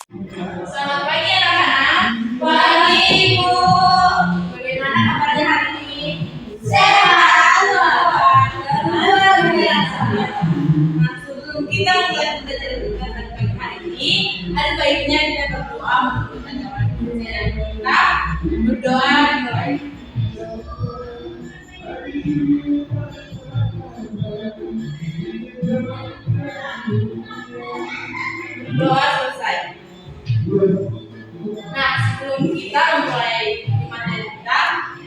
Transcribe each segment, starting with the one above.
Selamat pagi anak-anak. Pagi Ibu. Bagaimana kabarnya hari ini? Sehat. Luar biasa. Nah, sebelum kita mulai belajar pada pagi hari ini, ada baiknya kita berdoa untuk menjawab kita. Berdoa dimulai. Doa selesai. Nah, sebelum kita memulai materi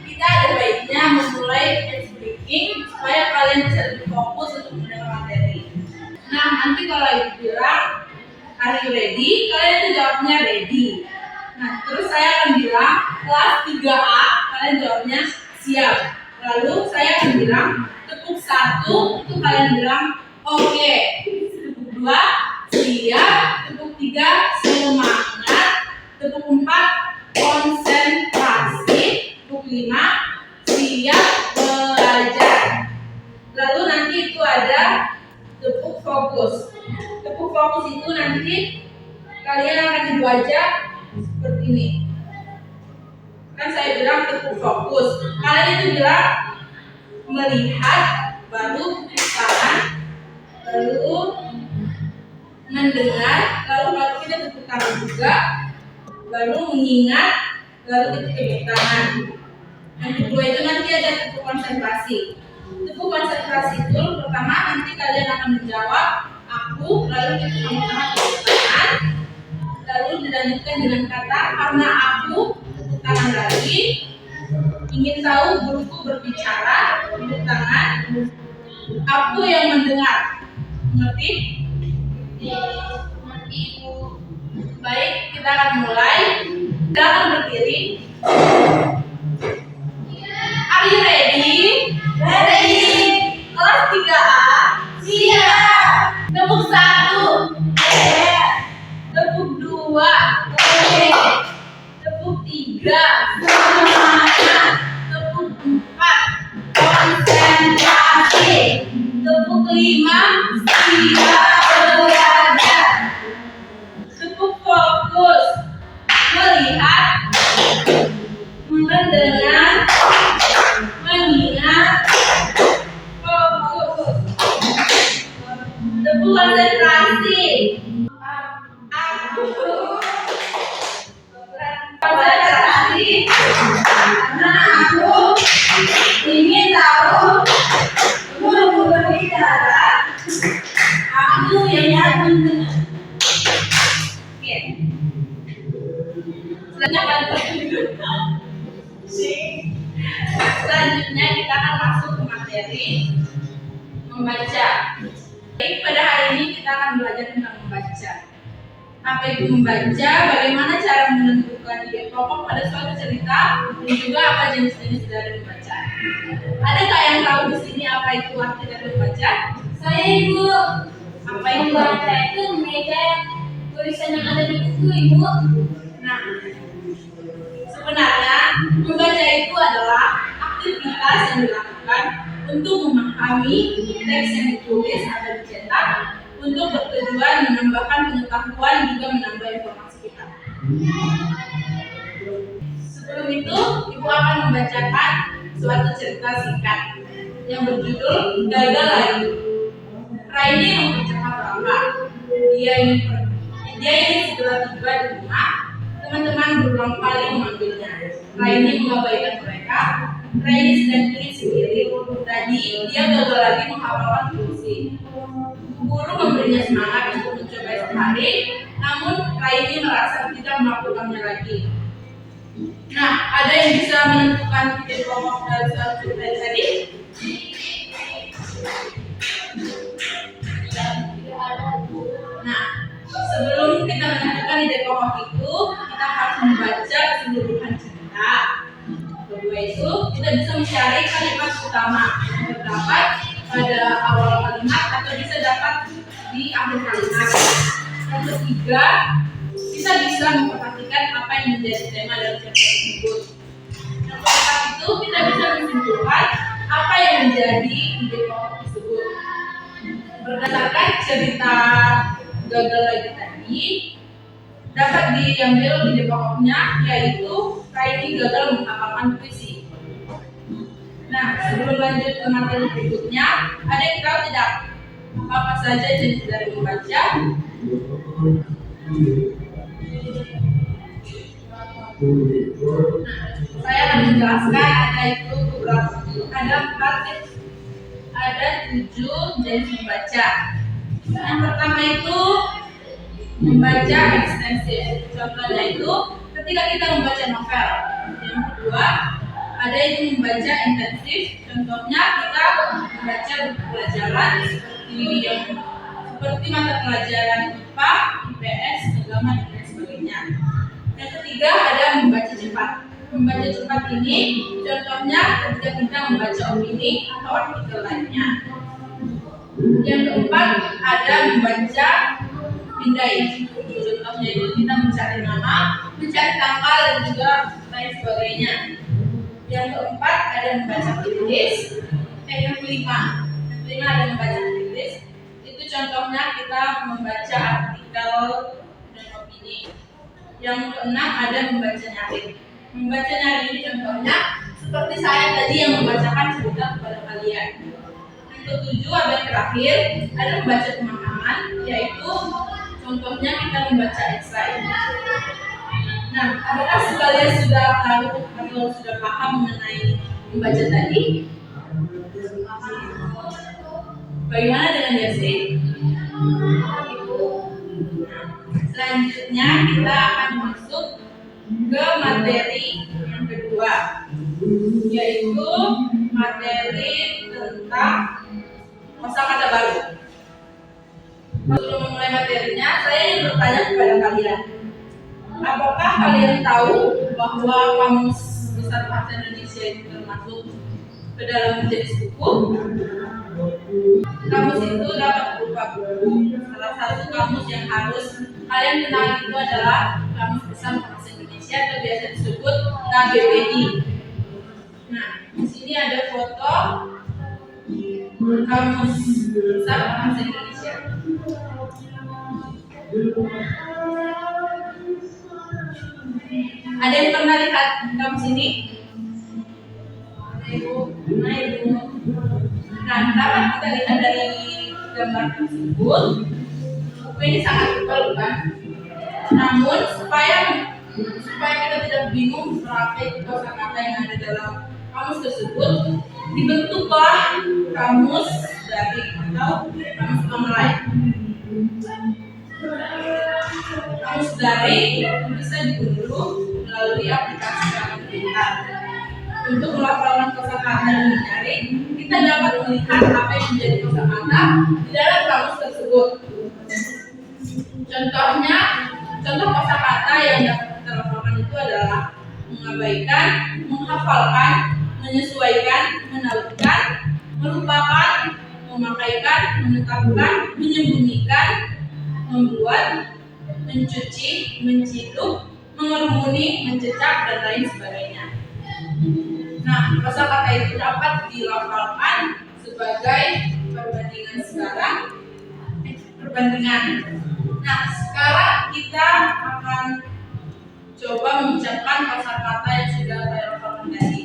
kita ada baiknya memulai speaking supaya kalian bisa lebih fokus untuk mendengar materi. Nah, nanti kalau ibu bilang are you ready, kalian itu jawabnya ready. Nah, terus saya akan bilang kelas 3A, kalian jawabnya siap. Lalu saya akan bilang tepuk 1, itu kalian bilang oke. Tepuk 2, siap. Tepuk 3, semangat. Tepuk 4, konsentrasi. Tepuk 5, siap belajar. Lalu nanti itu ada tepuk fokus. Tepuk fokus itu nanti kalian akan dibaca seperti ini. Kan saya bilang tepuk fokus. Kalian itu bilang melihat, baru tangan, lalu mendengar, lalu baru kita tepuk tangan juga, baru mengingat, lalu kita tepuk tangan. Yang kedua itu nanti ada tepuk konsentrasi. Tepuk konsentrasi itu pertama nanti kalian akan menjawab aku, lalu kita sama-sama tepuk tangan, lalu dilanjutkan dengan kata karena aku, tepuk tangan lagi, ingin tahu guruku berbicara, tepuk tangan, aku yang mendengar. Mengerti? Mengerti Ibu. Baik, kita akan mulai. Kita akan berdiri. Are you ready? Ready. Kelas 3A. Siap. Tepuk 1. Tepuk 2. Tepuk 3. Semangat. Tepuk 4. Konsentrasi. Tepuk 5. Siap belajar. Tepuk fokus. Melihat, mendengar, mengingat, fokus. Tepuk konsentrasi. Aku konsentrasi karena aku ingin tahu guru berbicara, aku yang mendengar. Oke. Selanjutnya kita akan masuk ke materi membaca. Baik, pada hari ini kita akan belajar tentang membaca. Apa itu membaca? Bagaimana cara menentukan ide pokok pada suatu cerita, dan juga apa jenis-jenis dari membaca. Adakah yang tahu di sini apa itu arti dari membaca? Saya Ibu. Apa itu? Membaca itu mengeja tulisan yang ada di buku Ibu. Nah, sebenarnya membaca itu adalah aktivitas yang dilakukan untuk memahami teks yang ditulis atau dicetak, untuk bertujuan menambahkan pengetahuan juga menambah informasi kita. Sebelum itu, Ibu akan membacakan suatu cerita singkat yang berjudul Gagal Lagi. Raini mempercepat langkah. Dia ingin segera tiba di rumah. Teman-teman berulang kali memanggilnya. Raini mengabaikan mereka. Raini sedang tulis sendiri. Tadi dia gagal lagi menghafalkan puisi. Guru memberinya semangat untuk mencoba sekali, namun Raini merasa tidak melakukannya lagi. Nah, ada yang bisa menentukan titik pokok dari suatu cerita tadi? Nah, sebelum kita menentukan ide pokok itu, kita harus membaca keseluruhan cerita. Kedua itu, kita bisa mencari kalimat utama yang terdapat pada awal kalimat atau bisa dapat di akhir kalimat. Yang ketiga, kita bisa memperhatikan apa yang menjadi tema dalam cerita tersebut. Yang keempat itu, kita bisa menyimpulkan apa yang menjadi ide pokok tersebut. Berdasarkan cerita gagal lagi tadi, dapat diambil ide pokoknya, yaitu Raini gagal menghafalkan puisi. Nah, sebelum lanjut ke materi berikutnya, ada yang tahu tidak apa saja jenis dari membaca? Saya akan menjelaskan ada 7 jenis membaca. Yang pertama itu membaca ekstensif. Contohnya itu ketika kita membaca novel. Yang kedua ada itu membaca intensif. Contohnya kita membaca buku pelajaran seperti mata pelajaran IPA, IPS, agama dan lain sebagainya. Yang ketiga ada membaca cepat. Membaca cepat ini contohnya ketika kita membaca opini atau artikel lainnya. Yang keempat ada membaca pindai. Contohnya itu kita mencari nama, mencari tanggal dan juga lain sebagainya. Yang keempat ada membaca kritis. Yang kelima ada membaca kritis. Itu contohnya kita membaca artikel dan opini. Yang keenam ada membaca nyaring. Membaca nyaring ini contohnya seperti saya tadi yang membacakan cerita kepada kalian. Yang ketujuh ada yang terakhir ada membaca pemahaman, yaitu contohnya kita membaca esai. Nah, apakah kalian sudah tahu atau sudah paham mengenai membaca tadi? Bagaimana dengan Yasri? Selanjutnya kita akan masuk ke materi yang kedua, yaitu materi tentang kosakata baru. Sebelum memulai materinya, saya ingin bertanya kepada kalian. Apakah kalian tahu bahwa Kamus Besar Bahasa Indonesia itu termasuk ke dalam jenis buku? Kamus itu dapat berupa buku. Salah satu kamus yang harus kalian kenal itu adalah Kamus Besar Bahasa Indonesia atau biasa disebut KBBI. Nah, di sini ada foto Kamus Besar Bahasa Indonesia. Ada yang pernah lihat kamus ini? Nah, dapat kita lihat dari gambar tersebut, buku ini sangat tebal, kan? Namun supaya kita tidak bingung berapa kosakata yang ada dalam kamus tersebut, dibentuklah kamus daring atau kamus online. Kamus daring bisa diunduh melalui aplikasi kamus pintar. Untuk melafalkan kosakata yang daring, kita dapat melihat apa yang menjadi kosakata di dalam kamus tersebut. Contoh kosakata yang dapat kita lafalkan itu adalah mengabaikan, menghafalkan, menyesuaikan, menautkan, melupakan, memakaikan, menetapkan, menyembunyikan, membuat, mencuci, menciduk, mengerumuni, mencecak, dan lain sebagainya. Nah, kosakata itu dapat dilafalkan sebagai perbandingan. Nah, sekarang kita akan coba mengucapkan kosakata yang sudah saya lafalkan tadi.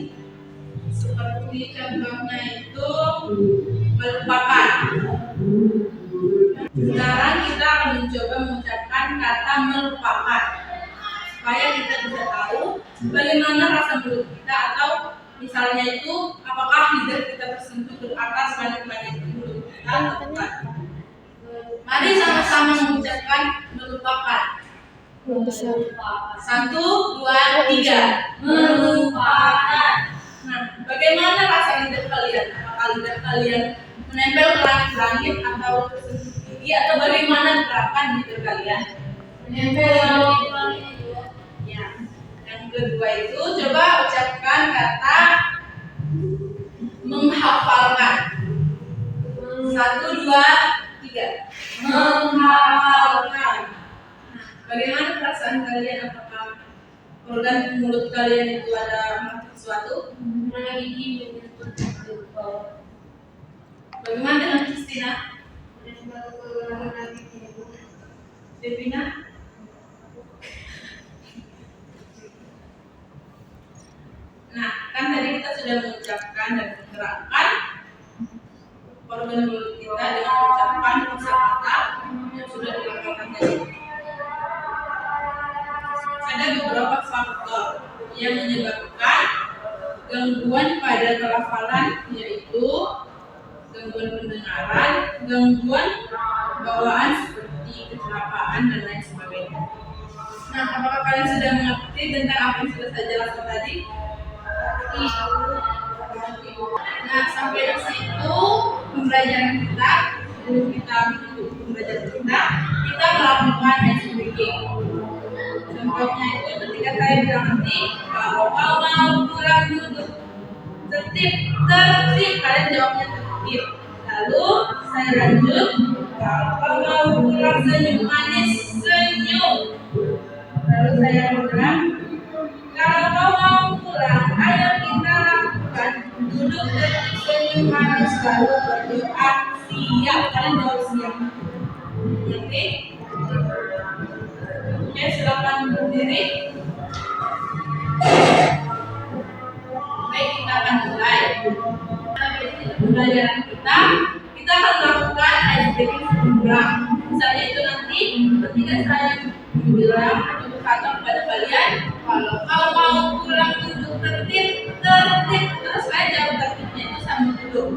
Seperti contohnya itu melupakan. Sekarang kita akan mencoba mengucapkan kata melupakan, supaya kita bisa tahu bagaimana rasa mulut kita, atau misalnya itu apakah lidah kita tersentuh ke atas banyak-banyak mulut kita atau bukan. Mari sama-sama mengucapkan melupakan. 1, 2, 3. Melupakan. Nah, bagaimana rasa lidah kalian? Apakah lidah kalian menempel ke langit-langit atau tersentuh gigi, atau bagaimana gerakan lidah kalian? Menempel ke langit-langit. Ya. Yang kedua itu coba ucapkan kata menghafalkan. 1, 2, 3. Menghafalkan. Nah, bagaimana perasaan kalian? Apakah organ mulut kalian itu ada sesuatu? Bagaimana dengan Kristina? Devina? sudah mengucapkan dan menggerakkan organ mulut kita dengan mengucapkan kosakata yang sudah dilakukan tadi. Ada beberapa faktor yang menyebabkan gangguan pada pelafalan, yaitu gangguan pendengaran, gangguan bawaan seperti kecelakaan dan lain sebagainya. Nah, apakah kalian sudah mengerti tentang apa yang sudah saya jelaskan tadi? Nah, sampai di situ pembelajaran kita. Sebelum kita menutup pembelajaran kita melakukan ice breaking. Contohnya itu ketika saya bilang nanti, kalau mau pulang duduk tertib, kalian jawabnya tertib. Lalu saya lanjut, kalau mau pulang senyum manis, senyum. Lalu saya bilang, kalau mau pulang, ayo kita lakukan duduk tertib, senyum manis, lalu berdoa. Siap, kalian jawab siap. Oke? Oke, silakan berdiri. Baik, kita akan mulai. Pembelajaran kita akan melakukan ice breaking berulang. Misalnya itu nanti ketika saya bilang atau berkata kepada kalian, kalau mau pulang duduk tertib, terus saya jawab tertibnya itu sambil duduk.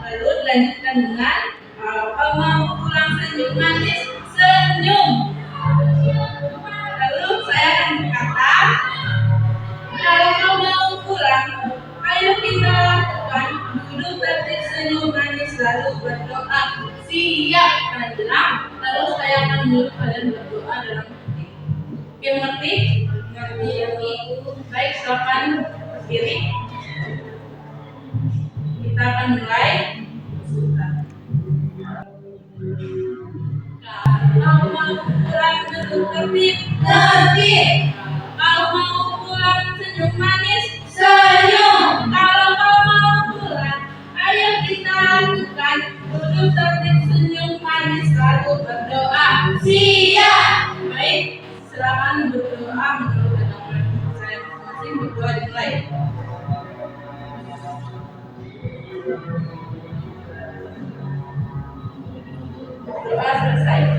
Lalu dilanjutkan dengan kalau mau pulang senyum manis, senyum. Lalu saya akan berkata, kalau mau pulang, ayo kita lakukan duduk tertib, senyum manis, lalu berdoa. Siap, kalian bilang. Lalu saya akan menyuruh kalian berdoa dalam hati. Oke, mengerti? Mengerti. Baik, silakan berdiri. Kita akan mulai. Kalau mau pulang duduk tertib, kalau mau pulang senyum manis, senyum. Kalau mau pulang, ayo kita lakukan duduk tertib, senyum manis, lalu berdoa. Siap. Baik, silakan berdoa menurut agama saya masing-masing. Berdoa dimulai. Berdoa selesai.